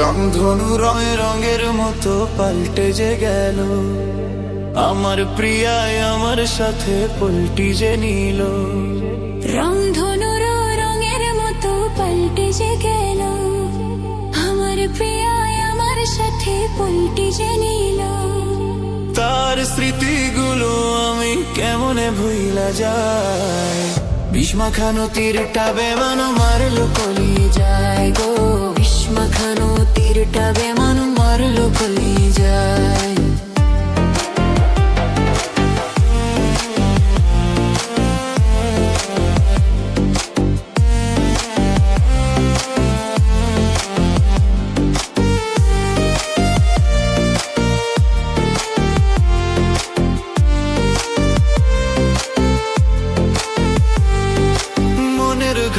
রংধনু রঙে রঙের মতো পাল্টে যে গেল, আমার প্রিয়ায় আমার সাথে পল্টি যে নিল। রংধনু রঙের মতো পাল্টে যে গেল, আমার প্রিয়ায় আমার সাথে পল্টি যে নিল। তার স্মৃতিগুলো আমি কেমনে ভুইলা যায়, বিষ্মাখানো তীরটা বেমানো মারলো কলি যায় গো। বিষ্মাখানো তীরটা বেমানো মারলো কলি যায়।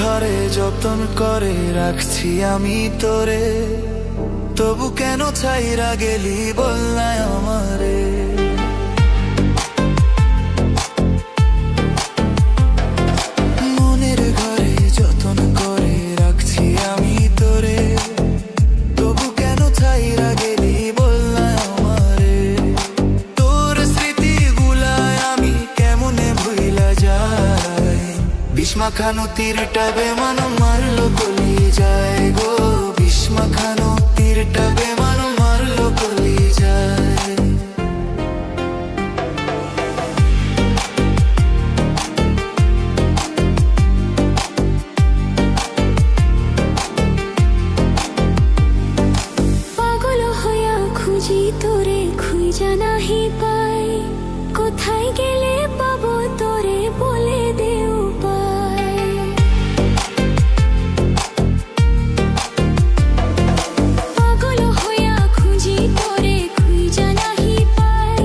ঘরে যতন করে রাখছি আমি তোরে, তবু কেন ছাইরা গেলি বললাই আমারে। মনের ঘরে যতন করে রাখছি আমি তোরে, তবু কেন ছাইরা গেলি বললাই আমারে। তোর স্মৃতিগুলায় আমি কেমনে ভুইলা যাই, বিষ্মাখানো তীরটা বেমানো মারলো কলি যায় গো। বিষ্মাখানো তীরটা বেমানো মারলো কলি যায়। পাগল হইয়া খুঁজি তোরে, খুঁজা নাহি পাই, কোথায় গেলে পাবো তোরে বলে দে উপায়। পাগল হইয়া খুঁজি তোরে, খুঁজা নাহি পাই,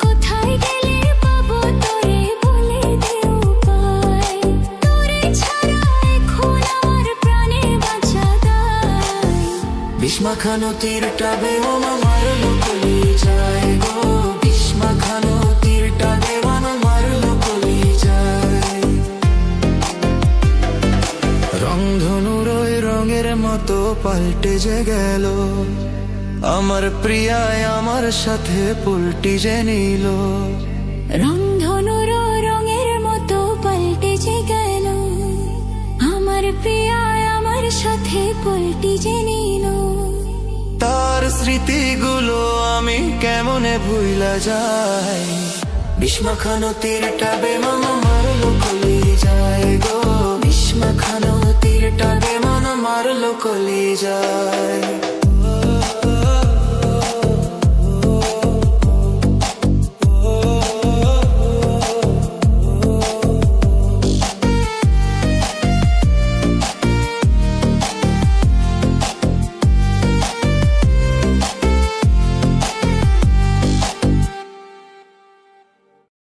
কোথায় গেলে পাবো তোরে বলে দে উপায়। তোরে ছাড়া এখন আমার প্রাণে বাঁচা দায়, বিষ্মাখানো তীরটা বেমানো মারলো কলি যায় গো। বিষ্মাখানো তীরটা বেমানো মারলো কলি যায়। রংধনুর ওই রঙের মতো পাল্টে যে গেল, আমার প্রিয়ায় আমার সাথে পল্টি যে নিল। রংধনুর রঙের মতো পাল্টে যে গেল, আমার প্রিয়ায় আমার সাথে পল্টি যে নিল। তার স্মৃতিগুলো আমি কেমনে ভুইলা যাই, বিষ্মাখানো তীরটা বেমানো মারলো কলি যায় গো। বিষ্মাখানো তীরটা বেমানো মারলো কলি যায়।